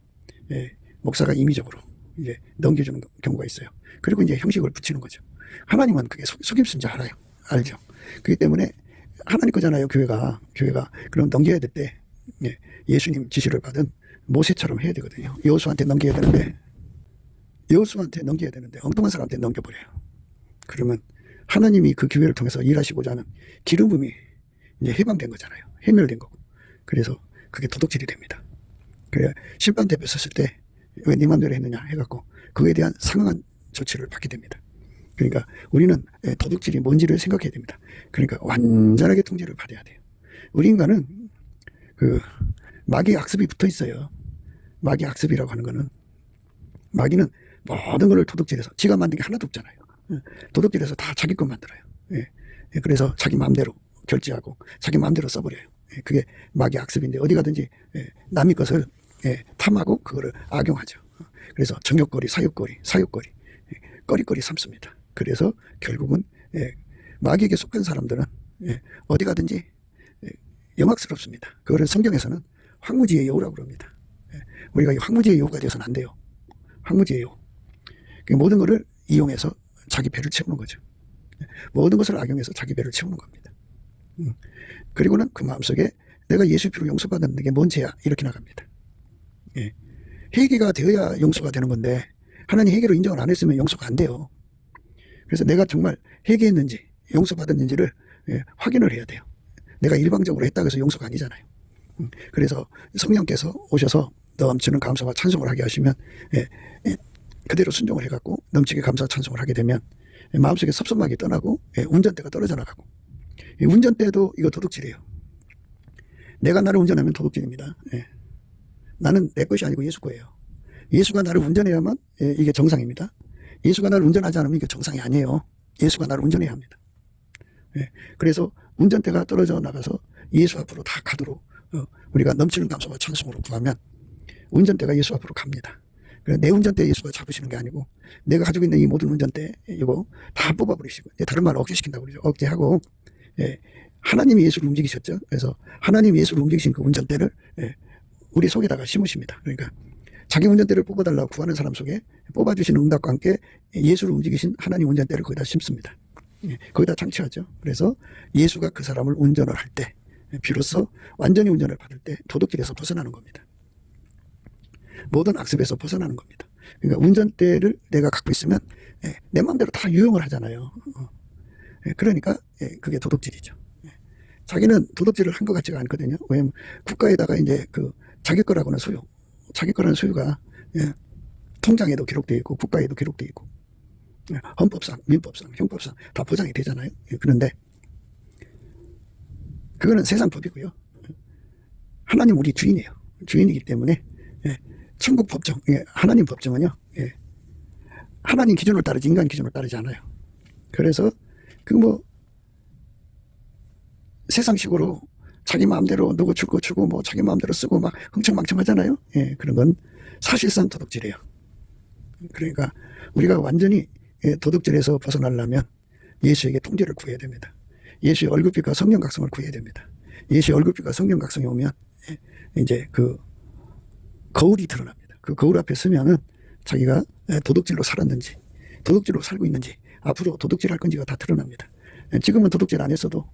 S1: 목사가 임의적으로 이제 넘겨주는 경우가 있어요. 그리고 이제 형식을 붙이는 거죠. 하나님은 그게 속임수인지 알아요. 알죠. 그렇기 때문에 하나님 거잖아요. 교회가 그럼 넘겨야 될 때 예수님 지시를 받은 모세처럼 해야 되거든요. 여호수아한테 넘겨야 되는데 엉뚱한 사람한테 넘겨버려요. 그러면 하나님이 그 교회를 통해서 일하시고자 하는 기름 부음이 이제 해방된 거잖아요. 해멸된 거고. 그래서 그게 도둑질이 됩니다. 그래 심판대 앞에 섰을 때 왜 네 맘대로 했느냐 해갖고 그에 대한 상응한 조치를 받게 됩니다. 그러니까 우리는 도둑질이 뭔지를 생각해야 됩니다. 그러니까 완전하게 통제를 받아야 돼요. 우리 인간은 그 마귀의 악습이 붙어 있어요. 마귀의 악습이라고 하는 거는, 마귀는 모든 걸 도둑질해서 지가 만든 게 하나도 없잖아요. 도둑질해서 다 자기 것 만들어요. 그래서 자기 마음대로 결제하고 자기 마음대로 써버려요. 그게 마귀의 악습인데 어디 가든지 남의 것을 탐하고 그거를 악용하죠. 그래서 정욕거리, 사욕거리, 거리거리 삼습니다. 그래서 결국은 마귀에게 속한 사람들은 어디 가든지 영악스럽습니다. 그거를 성경에서는 황무지의 여우라고 그럽니다. 우리가 이 황무지의 여우가 되어서는 안 돼요. 황무지의 여우. 모든 것을 이용해서 자기 배를 채우는 거죠. 모든 것을 악용해서 자기 배를 채우는 겁니다. 그리고는 그 마음속에 내가 예수 피로 용서받았는 게 뭔 죄야? 이렇게 나갑니다. 회개가 되어야 용서가 되는 건데 하나님 회개로 인정을 안 했으면 용서가 안 돼요. 그래서 내가 정말 회개했는지 용서받았는지를 확인을 해야 돼요. 내가 일방적으로 했다고 해서 용서가 아니잖아요. 그래서 성령께서 오셔서 넘치는 감사와 찬송을 하게 하시면 그대로 순종을 해갖고 넘치게 감사와 찬송을 하게 되면 마음속에 섭섭하게 떠나고 운전대가 떨어져 나가고, 운전대도 이거 도둑질이에요. 내가 나를 운전하면 도둑질입니다. 나는 내 것이 아니고 예수 거예요. 예수가 나를 운전해야만 이게 정상입니다. 예수가 나를 운전하지 않으면 이게 정상이 아니에요. 예수가 나를 운전해야 합니다. 그래서 운전대가 떨어져 나가서 예수 앞으로 다 가도록 우리가 넘치는 감사와 찬송으로 구하면 운전대가 예수 앞으로 갑니다. 내 운전대 예수가 잡으시는 게 아니고 내가 가지고 있는 이 모든 운전대 이거 다 뽑아버리시고, 다른 말로 억제시킨다고 그러죠. 억제하고 하나님이 예수를 움직이셨죠. 그래서 하나님이 예수를 움직이신 그 운전대를 우리 속에다가 심으십니다. 그러니까 자기 운전대를 뽑아달라고 구하는 사람 속에 뽑아주시는 응답과 함께 예수를 움직이신 하나님 운전대를 거기다 심습니다. 거기다 장치하죠. 그래서 예수가 그 사람을 운전을 할 때 비로소 완전히 운전을 받을 때 도둑길에서 벗어나는 겁니다. 모든 악습에서 벗어나는 겁니다. 그러니까 운전대를 내가 갖고 있으면 내 마음대로 다 유용을 하잖아요. 그러니까 그게 도둑질이죠. 자기는 도둑질을 한 것 같지가 않거든요. 왜냐면 국가에다가 이제 그 자기 거라고는 소유, 자기 거라는 소유가 통장에도 기록되어 있고 국가에도 기록되어 있고 헌법상, 민법상, 형법상 다 보장이 되잖아요. 그런데 그거는 세상 법이고요. 하나님 우리 주인이에요. 주인이기 때문에 천국 법정, 하나님 법정은요, 하나님 기준을 따르지 인간 기준을 따르지 않아요. 그래서 그 뭐 세상식으로 자기 마음대로 누구 줄 거 주고 뭐 자기 마음대로 쓰고 막 흥청망청 하잖아요. 그런 건 사실상 도둑질이에요. 그러니까 우리가 완전히 도둑질에서 벗어나려면 예수에게 통제를 구해야 됩니다. 예수의 얼굴빛과 성령 각성을 구해야 됩니다. 예수의 얼굴빛과 성령 각성이 오면 이제 그 거울이 드러납니다. 그 거울 앞에 서면은 자기가 도둑질로 살았는지, 도둑질로 살고 있는지, 앞으로 도둑질 할 건지가 다 드러납니다. 지금은 도둑질 안 했어도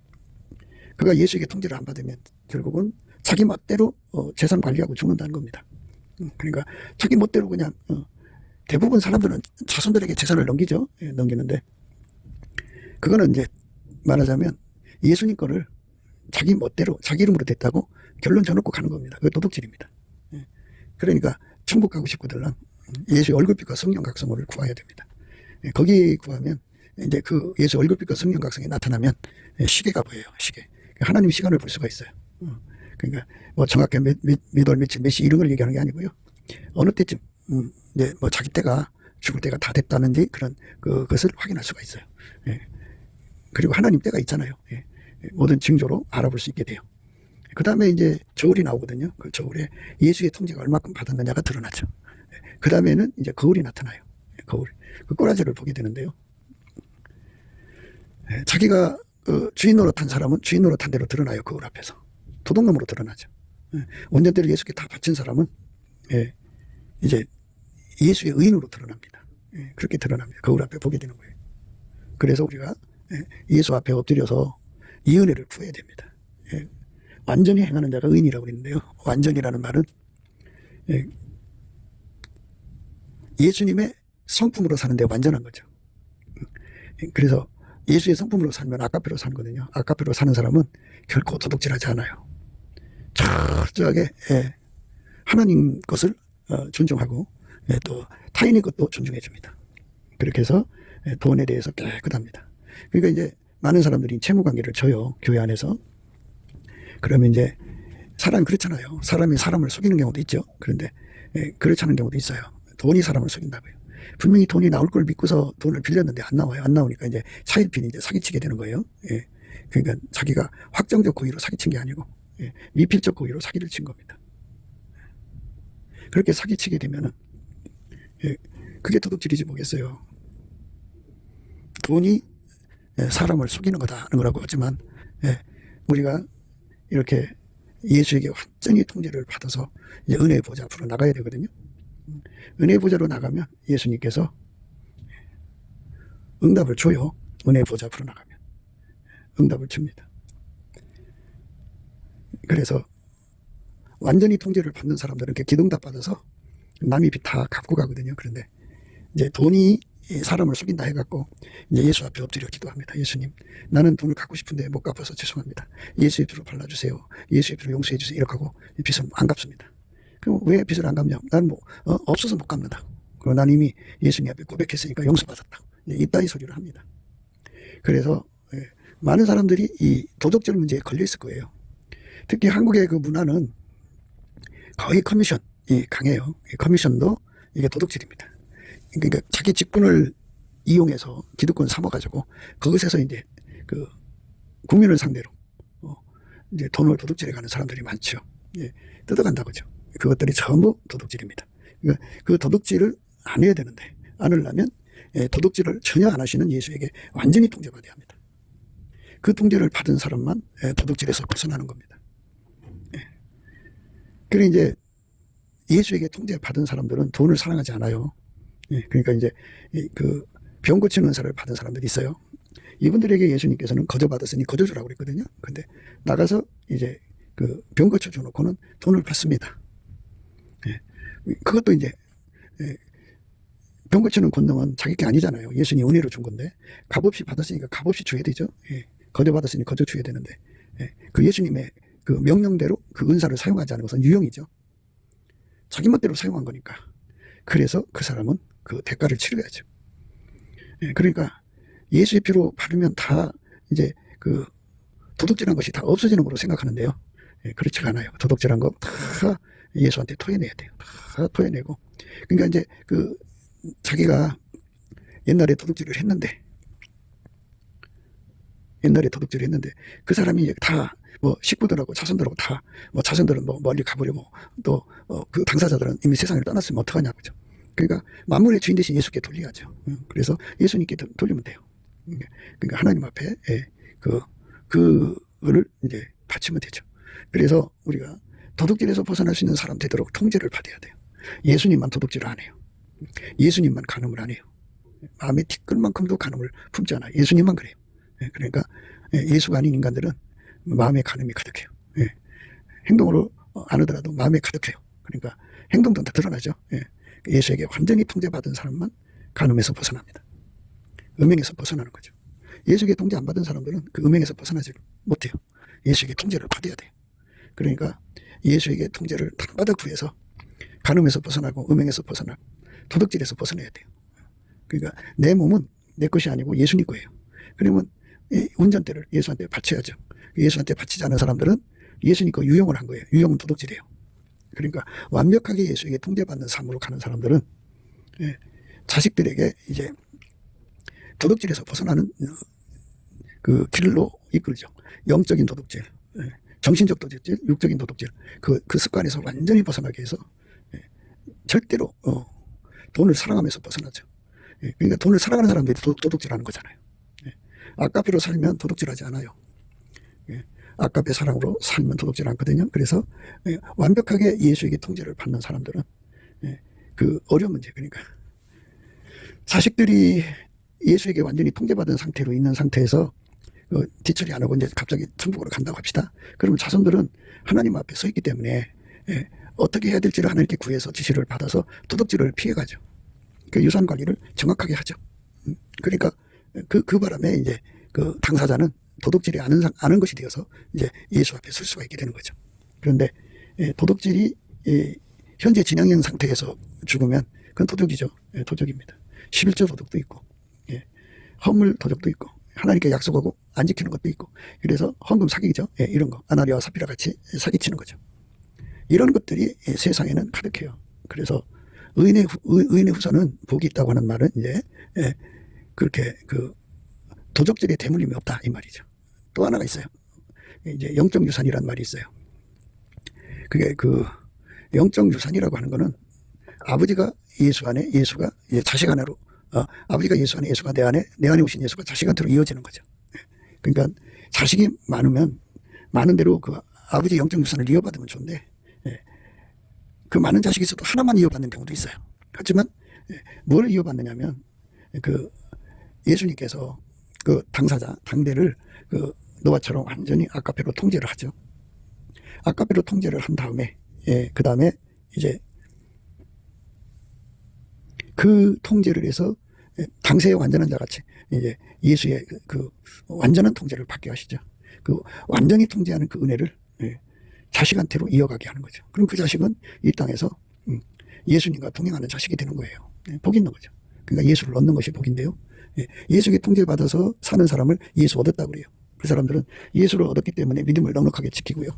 S1: 그가 예수에게 통제를 안 받으면 결국은 자기 멋대로 재산 관리하고 죽는다는 겁니다. 그러니까 자기 멋대로 그냥 대부분 사람들은 자손들에게 재산을 넘기죠. 넘기는데 그거는 이제 말하자면 예수님 거를 자기 멋대로 자기 이름으로 됐다고 결론 져놓고 가는 겁니다. 그게 도둑질입니다. 그러니까 천국 가고 싶거들랑 예수의 얼굴빛과 성령 각성을 구해야 됩니다. 거기 구하면 이제 그 예수 얼굴빛과 성령 각성이 나타나면 시계가 보여요. 시계. 하나님 시간을 볼 수가 있어요. 그러니까 뭐 정확히 몇 월 며칠 몇 시 이런 걸 얘기하는 게 아니고요. 어느 때쯤 이제 뭐 자기 때가 죽을 때가 다 됐다는지 그런 그것을 확인할 수가 있어요. 그리고 하나님 때가 있잖아요. 모든 징조로 알아볼 수 있게 돼요. 그 다음에 이제 저울이 나오거든요. 그 저울에 예수의 통제가 얼마큼 받았느냐가 드러나죠. 그 다음에는 이제 거울이 나타나요. 거울. 그 꼬라지를 보게 되는데요. 자기가 주인 노릇한 사람은 주인 노릇한 대로 드러나요. 거울 앞에서. 도둑놈으로 드러나죠. 운전대를 예수께 다 바친 사람은 이제 예수의 의인으로 드러납니다. 그렇게 드러납니다. 거울 앞에 보게 되는 거예요. 그래서 우리가 예수 앞에 엎드려서 이 은혜를 구해야 됩니다. 완전히 행하는 자가 의인이라고 그랬는데요. 완전이라는 말은 예수님의 성품으로 사는데 완전한 거죠. 그래서 예수의 성품으로 살면 아까페로 사는 거거든요. 아까페로 사는 사람은 결코 도둑질하지 않아요. 철저하게 하나님 것을 존중하고 또 타인의 것도 존중해 줍니다. 그렇게 해서 돈에 대해서 깨끗합니다. 그러니까 이제 많은 사람들이 채무관계를 져요. 교회 안에서. 그러면 이제 사람이 그렇잖아요. 사람이 사람을 속이는 경우도 있죠. 그런데 그렇지 않은 경우도 있어요. 돈이 사람을 속인다고요. 분명히 돈이 나올 걸 믿고서 돈을 빌렸는데 안 나와요. 안 나오니까 이제 차일피니 이제 사기치게 되는 거예요. 그러니까 자기가 확정적 고의로 사기친 게 아니고 미필적 고의로 사기를 친 겁니다. 그렇게 사기치게 되면은 그게 도둑질이지 뭐겠어요. 돈이 사람을 속이는 거다 하는 거라고 하지만 우리가 이렇게 예수에게 완전히 통제를 받아서 이제 은혜의 보좌 앞으로 나가야 되거든요. 은혜의 보좌로 나가면 예수님께서 응답을 줘요. 은혜의 보좌 앞으로 나가면 응답을 줍니다. 그래서 완전히 통제를 받는 사람들은 이렇게 기도응답 받아서 남의 빚 다 갚고 가거든요. 그런데 이제 돈이 사람을 속인다 해갖고 이제 예수 앞에 엎드려 기도합니다. 예수님, 나는 돈을 갖고 싶은데 못 갚아서 죄송합니다. 예수의 피로 발라주세요. 예수의 피로 용서해주세요. 이렇게 하고 빚을 안 갚습니다. 그럼 왜 빚을 안 갚냐? 나는 없어서 못 갚는다. 그리고 난 이미 예수님 앞에 고백했으니까 용서받았다. 이따위 소리를 합니다. 그래서 많은 사람들이 이 도덕적 문제에 걸려 있을 거예요. 특히 한국의 그 문화는 거의 커미션이 강해요. 커미션도 이게 도덕질입니다. 그러니까 자기 직분을 이용해서 기득권 삼아가지고 그것에서 이제 그 국민을 상대로 이제 돈을 도둑질해가는 사람들이 많죠. 예, 뜯어간다고죠. 그것들이 전부 도둑질입니다. 그러니까 그 도둑질을 안 해야 되는데 안 하려면 도둑질을 전혀 안 하시는 예수에게 완전히 통제받아야 합니다. 그 통제를 받은 사람만 도둑질에서 벗어나는 겁니다. 그래 이제 예수에게 통제를 받은 사람들은 돈을 사랑하지 않아요. 그러니까 이제 그 병 고치는 은사를 받은 사람들이 있어요. 이분들에게 예수님께서는 거저 받았으니 거저 주라고 그랬거든요. 근데 나가서 이제 그 병 고쳐 주놓고는 돈을 받습니다. 그것도 이제 병 고치는 권능은 자기 게 아니잖아요. 예수님 은혜로 준 건데 값없이 받았으니까 값없이 줘야 되죠. 거저 받았으니 거저 줘야 되는데 그 예수님의 그 명령대로 그 은사를 사용하지 않은 것은 유형이죠. 자기 멋대로 사용한 거니까. 그래서 그 사람은 그 대가를 치러야죠. 그러니까 예수의 피로 바르면 다 이제 그 도둑질한 것이 다 없어지는 걸로 생각하는데요. 그렇지가 않아요. 도둑질한 거 다 예수한테 토해내야 돼요. 다 토해내고. 그러니까 이제 그 자기가 옛날에 도둑질을 했는데 그 사람이 다 뭐 식구들하고 자손들하고 다 뭐 자손들은 뭐 멀리 가버리고 또 그 당사자들은 이미 세상을 떠났으면 어떡하냐고죠. 그러니까 만물의 주인 대신 예수께 돌려야죠. 그래서 예수님께 돌리면 돼요. 그러니까 하나님 앞에 그를 이제 바치면 되죠. 그래서 우리가 도둑질에서 벗어날 수 있는 사람 되도록 통제를 받아야 돼요. 예수님만 도둑질을 안 해요. 예수님만 간음을 안 해요. 마음에 티끌만큼도 간음을 품지 않아요. 예수님만 그래요. 그러니까 예수가 아닌 인간들은 마음에 간음이 가득해요. 행동으로 안 하더라도 마음에 가득해요. 그러니까 행동도 다 드러나죠. 예수에게 완전히 통제받은 사람만 간음에서 벗어납니다. 음행에서 벗어나는 거죠. 예수에게 통제 안 받은 사람들은 그 음행에서 벗어나지 못해요. 예수에게 통제를 받아야 돼요. 그러니까 예수에게 통제를 당받아 구해서 간음에서 벗어나고 음행에서 벗어나고 도둑질에서 벗어나야 돼요. 그러니까 내 몸은 내 것이 아니고 예수님 거예요. 그러면 이 운전대를 예수한테 바쳐야죠. 예수한테 바치지 않은 사람들은 예수님 거 유용을 한 거예요. 유용은 도둑질이에요. 그러니까 완벽하게 예수에게 통제받는 삶으로 가는 사람들은 자식들에게 이제 도둑질에서 벗어나는 그 길로 이끌죠. 영적인 도둑질, 정신적 도둑질, 육적인 도둑질, 그 습관에서 완전히 벗어나게 해서 절대로 돈을 사랑하면서 벗어나죠. 그러니까 돈을 사랑하는 사람들이 도둑질하는 거잖아요. 아까피로 살면 도둑질하지 않아요. 아까피 사랑으로 살면 도둑질 않거든요. 그래서 완벽하게 예수에게 통제를 받는 사람들은 그 어려운 문제, 그러니까 자식들이 예수에게 완전히 통제받은 상태로 있는 상태에서 뒤처리 안 하고 이제 갑자기 천국으로 간다고 합시다. 그러면 자손들은 하나님 앞에 서 있기 때문에 어떻게 해야 될지를 하나님께 구해서 지시를 받아서 도둑질을 피해가죠. 그 유산 관리를 정확하게 하죠. 그러니까 그 바람에 이제 그 당사자는 도둑질이 아는 것이 되어서 이제 예수 앞에 설 수가 있게 되는 거죠. 그런데 도둑질이 현재 진행형 상태에서 죽으면 그건 도둑이죠. 도둑입니다. 11조 도둑도 있고 허물 도둑도 있고 하나님께 약속하고 안 지키는 것도 있고 그래서 헌금 사기죠. 이런 거 아나리아와 사피라 같이 사기치는 거죠. 이런 것들이 세상에는 가득해요. 그래서 의인의 후손은 복이 있다고 하는 말은 이제 그렇게 그 도적질에 대물림이 없다 이 말이죠. 또 하나가 있어요. 이제 영적 유산이라는 말이 있어요. 그게 그 영적 유산이라고 하는 거는 아버지가 예수 안에, 예수가 자식 안으로, 아버지가 예수 안에, 예수가 내 안에 오신 예수가 자식한테로 이어지는 거죠. 그러니까 자식이 많으면 많은 대로 그 아버지 영적 유산을 이어받으면 좋은데, 예, 그 많은 자식이 있어도 하나만 이어받는 경우도 있어요. 하지만 뭘 이어받느냐면 그 예수님께서 그 당사자, 당대를 그 노아처럼 완전히 아까페로 통제를 하죠. 아까페로 통제를 한 다음에, 그 다음에 이제 그 통제를 해서 당세의 완전한 자 같이 이제 예수의 그 완전한 통제를 받게 하시죠. 그 완전히 통제하는 그 은혜를 자식한테로 이어가게 하는 거죠. 그럼 그 자식은 이 땅에서 예수님과 동행하는 자식이 되는 거예요. 복 있는 거죠. 그러니까 예수를 얻는 것이 복인데요. 예수에게 통제받아서 사는 사람을 예수 얻었다고 그래요. 그 사람들은 예수를 얻었기 때문에 믿음을 넉넉하게 지키고요.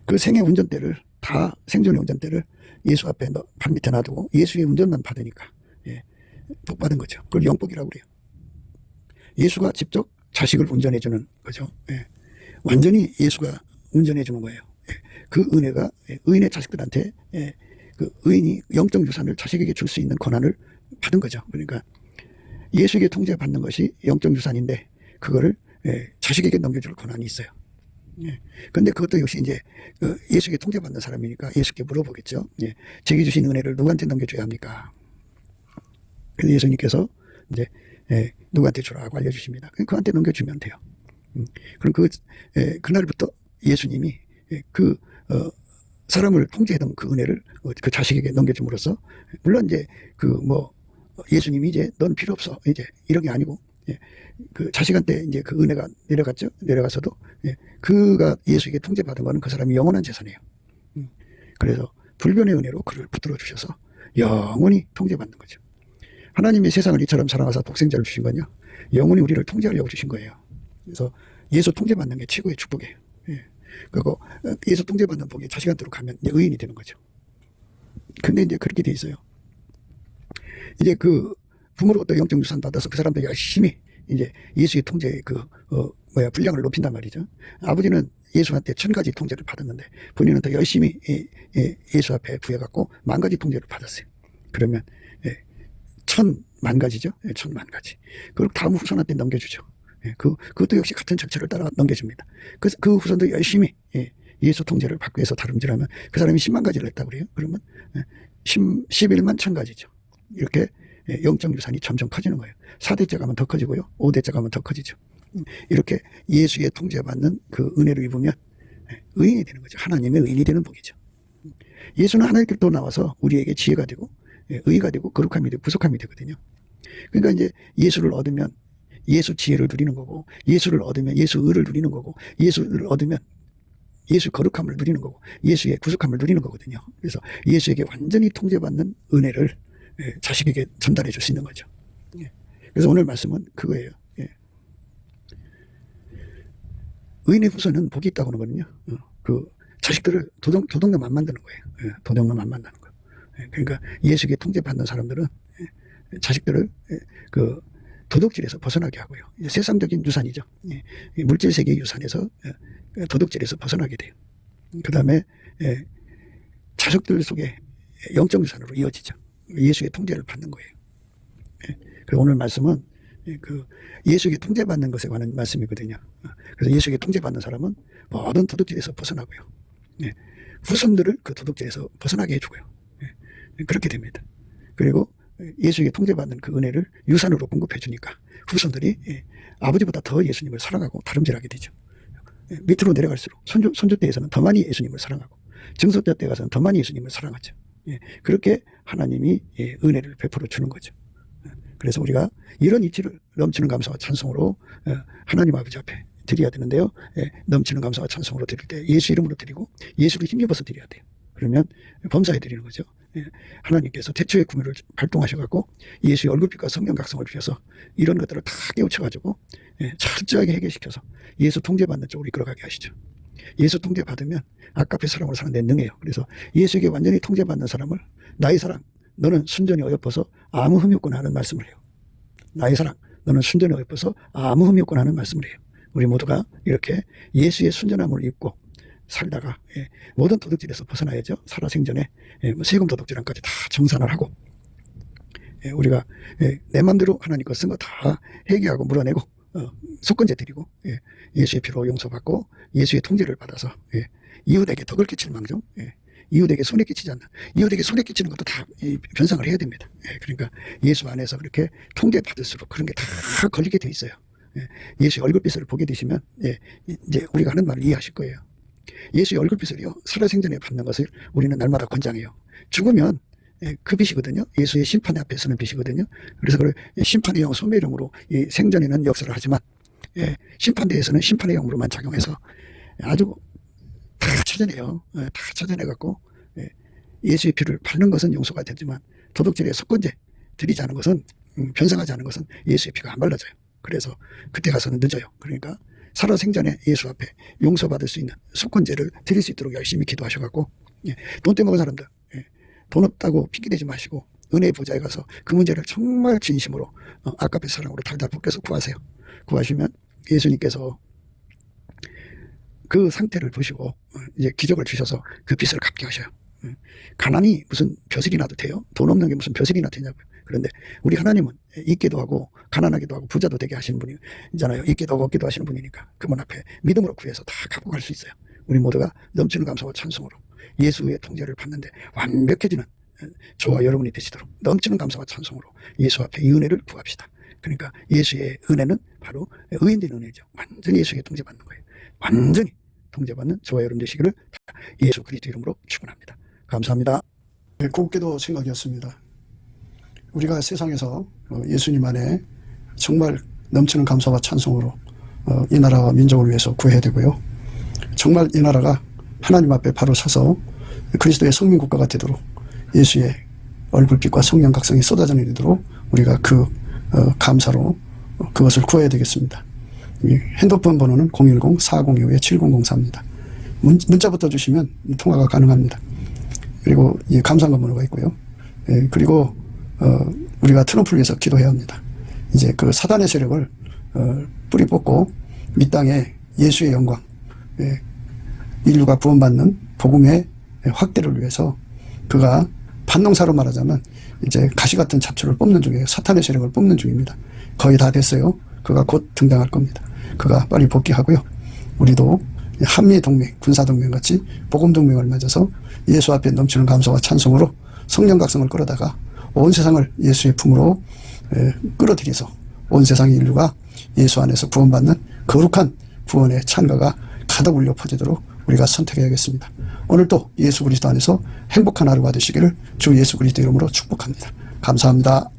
S1: 그 생의 운전대를 다 생존의 운전대를 예수 앞에 발 밑에 놔두고 예수의 운전만 받으니까 복 받은 거죠. 그걸 영복이라고 그래요. 예수가 직접 자식을 운전해주는 거죠. 완전히 예수가 운전해주는 거예요. 그 은혜가 의인의 자식들한테 그 의인이 영적 유산을 자식에게 줄 수 있는 권한을 받은 거죠. 그러니까 예수에게 통제받는 것이 영적 유산인데 그거를 자식에게 넘겨줄 권한이 있어요. 근데 그것도 역시 이제 예수에게 통제받는 사람이니까 예수께 물어보겠죠. 제게 주신 은혜를 누구한테 넘겨줘야 합니까? 그래서 예수님께서 이제 누구한테 주라고 알려주십니다. 그한테 넘겨주면 돼요. 그럼 그날부터 예수님이 그 사람을 통제하던 그 은혜를 그 자식에게 넘겨줌으로써 물론 이제 예수님이 이제 넌 필요 없어 이제 이런 게 아니고 그 자식한테 이제 그 은혜가 내려갔죠. 내려가서도 그가 예수에게 통제받은 거는 그 사람이 영원한 재산이에요. 그래서 불변의 은혜로 그를 붙들어 주셔서 영원히 통제받는 거죠. 하나님이 세상을 이처럼 사랑하사 독생자를 주신 건요, 영원히 우리를 통제하려고 주신 거예요. 그래서 예수 통제받는 게 최고의 축복이에요. 그리고 예수 통제받는 복이 자식한테로 가면 이제 의인이 되는 거죠. 근데 이제 그렇게 돼 있어요. 이제 그 부모로부터 영적 유산 받아서 그 사람들이 열심히 이제 예수의 통제의 분량을 높인단 말이죠. 아버지는 예수한테 1000가지 통제를 받았는데 본인은 더 열심히 예수 앞에 구해갖고 10,000가지 통제를 받았어요. 그러면 1000,000가지죠. 1000,000가지. 그걸 다음 후손한테 넘겨주죠. 그것도 역시 같은 절차를 따라 넘겨줍니다. 그래서 그 후손도 열심히 예수 통제를 받기 위해서 다름질하면 그 사람이 100,000가지를 했다고 그래요. 그러면 11만 1000가지죠. 이렇게 영적 유산이 점점 커지는 거예요. 4대째 가면 더 커지고요. 5대째 가면 더 커지죠. 이렇게 예수의 통제받는 그 은혜를 입으면 의인이 되는 거죠. 하나님의 의인이 되는 복이죠. 예수는 하나님께로 나와서 우리에게 지혜가 되고 의가 되고 거룩함이 되고 부속함이 되거든요. 그러니까 이제 예수를 얻으면 예수 지혜를 누리는 거고, 예수를 얻으면 예수 의를 누리는 거고, 예수를 얻으면 예수 거룩함을 누리는 거고, 예수의 구속함을 누리는 거거든요. 그래서 예수에게 완전히 통제받는 은혜를 자식에게 전달해 줄 수 있는 거죠. 그래서 오늘 말씀은 그거예요. 의인의 후손은 복이 있다고 하거든요. 그 자식들을 도둑놈 안 만드는 거예요. 도둑놈 안 만드는 거. 그러니까 예수에게 통제받는 사람들은 자식들을 그 도둑질에서 벗어나게 하고요. 세상적인 유산이죠. 물질 세계의 유산에서 도둑질에서 벗어나게 돼요. 그 다음에 자식들 속에 영적 유산으로 이어지죠. 예수의 통제를 받는 거예요. 그리고 오늘 말씀은 그 예수에게 통제받는 것에 관한 말씀이거든요. 그래서 예수에게 통제받는 사람은 모든 도둑질에서 벗어나고요. 후손들을 그 도둑질에서 벗어나게 해주고요. 그렇게 됩니다. 그리고 예수에게 통제받는 그 은혜를 유산으로 공급해 주니까 후손들이 아버지보다 더 예수님을 사랑하고 다름질하게 되죠. 밑으로 내려갈수록 손주 때에서는 더 많이 예수님을 사랑하고 증손자 때 가서는 더 많이 예수님을 사랑하죠. 그렇게 하나님이 은혜를 베풀어 주는 거죠. 그래서 우리가 이런 이치를 넘치는 감사와 찬송으로 하나님 아버지 앞에 드려야 되는데요. 넘치는 감사와 찬송으로 드릴 때 예수 이름으로 드리고 예수를 힘입어서 드려야 돼요. 그러면 범사에 드리는 거죠. 하나님께서 태초의 구매를 발동하셔갖고 예수의 얼굴빛과 성령 각성을 주셔서 이런 것들을 다 깨우쳐가지고 철저하게 해결시켜서 예수 통제받는 쪽으로 이끌어가게 하시죠. 예수 통제받으면 아까페 사랑으로 사는 데 능해요. 그래서 예수에게 완전히 통제받는 사람을 나의 사랑 너는 순전히 어여뻐서 아무 흠이 없구나 하는 말씀을 해요. 나의 사랑 너는 순전히 어여뻐서 아무 흠이 없구나 하는 말씀을 해요. 우리 모두가 이렇게 예수의 순전함을 입고 살다가 모든 도둑질에서 벗어나야죠. 살아생전에 세금 도둑질함까지 다 정산을 하고 우리가 내 마음대로 하나님 거 쓴 거 다 회개하고 물어내고 속건제 드리고, 예, 예수의 피로 용서받고 예수의 통제를 받아서, 예, 이웃에게 덕을 끼칠 망정, 예, 이웃에게 손해 끼치지 않는, 이웃에게 손해 끼치는 것도 다 변상을 해야 됩니다. 예, 그러니까 예수 안에서 그렇게 통제받을수록 그런 게 다 걸리게 돼 있어요. 예, 예수의 얼굴빛을 보게 되시면, 예, 이제 우리가 하는 말을 이해하실 거예요. 예수의 얼굴빛을요, 살아생전에 받는 것을 우리는 날마다 권장해요. 죽으면, 예, 그 빛이거든요. 예수의 심판의 앞에 서는 빛이거든요. 그래서 그 심판의 영, 소멸형으로 이 생전에는 역사를 하지만, 예, 심판대에서는 심판의 영으로만 작용해서 아주 다 찾아내요. 예, 다 찾아내갖고, 예, 예수의 피를 바르는 것은 용서가 되지만 도덕질의 속건제 드리지 않은 것은, 변상하지 않은 것은 예수의 피가 안 발라져요. 그래서 그때 가서는 늦어요. 그러니까 살아생전에 예수 앞에 용서받을 수 있는 속건제를 드릴 수 있도록 열심히 기도하셔갖고, 예, 돈 떼먹은 사람들, 예, 돈 없다고 핑계대지 마시고 은혜의 보좌에 가서 그 문제를 정말 진심으로 아깝의 사랑으로 달달 볶여서 구하세요. 구하시면 예수님께서 그 상태를 보시고 이제 기적을 주셔서 그 빚을 갚게 하셔요. 가난이 무슨 벼슬이 나도 돼요? 돈 없는 게 무슨 벼슬이나 되냐고요. 그런데 우리 하나님은 있게도 하고 가난하기도 하고 부자도 되게 하시는 분이잖아요. 있게도 하고 없게도 하시는 분이니까 그분 앞에 믿음으로 구해서 다 갚고 갈 수 있어요. 우리 모두가 넘치는 감사와 찬송으로 예수의 통제를 받는데 완벽해지는 저와 여러분이 되시도록 넘치는 감사와 찬송으로 예수 앞에 이 은혜를 구합시다. 그러니까 예수의 은혜는 바로 의인된 은혜죠. 완전히 예수에게 통제받는 거예요. 완전히 통제받는 저와 여러분 되시기를 예수 그리스도 이름으로 축원합니다. 감사합니다. 곱게도 생각이었습니다. 우리가 세상에서 예수님 안에 정말 넘치는 감사와 찬송으로 이 나라와 민족을 위해서 구해야 되고요. 정말 이 나라가 하나님 앞에 바로 서서 그리스도의 성민국가가 되도록 예수의 얼굴빛과 성령 각성이 쏟아져 내리도록 우리가 그 감사로 그것을 구해야 되겠습니다. 핸드폰 번호는 010-4025-7004입니다. 문자부터 주시면 통화가 가능합니다. 그리고 감사한 번호가 있고요. 그리고 우리가 트럼프를 위해서 기도해야 합니다. 이제 그 사단의 세력을 뿌리 뽑고 이 땅에 예수의 영광, 인류가 구원받는 복음의 확대를 위해서 그가 반농사로 말하자면 이제 가시 같은 잡초를 뽑는 중이에요. 사탄의 세력을 뽑는 중입니다. 거의 다 됐어요. 그가 곧 등장할 겁니다. 그가 빨리 복귀하고요. 우리도 한미동맹, 군사동맹 같이 복음동맹을 맺어서 예수 앞에 넘치는 감사와 찬송으로 성령 각성을 끌어다가 온 세상을 예수의 품으로 끌어들여서 온 세상의 인류가 예수 안에서 구원받는 거룩한 구원의 찬가가 가득 울려 퍼지도록 우리가 선택해야겠습니다. 오늘도 예수 그리스도 안에서 행복한 하루가 되시기를 주 예수 그리스도 이름으로 축복합니다. 감사합니다.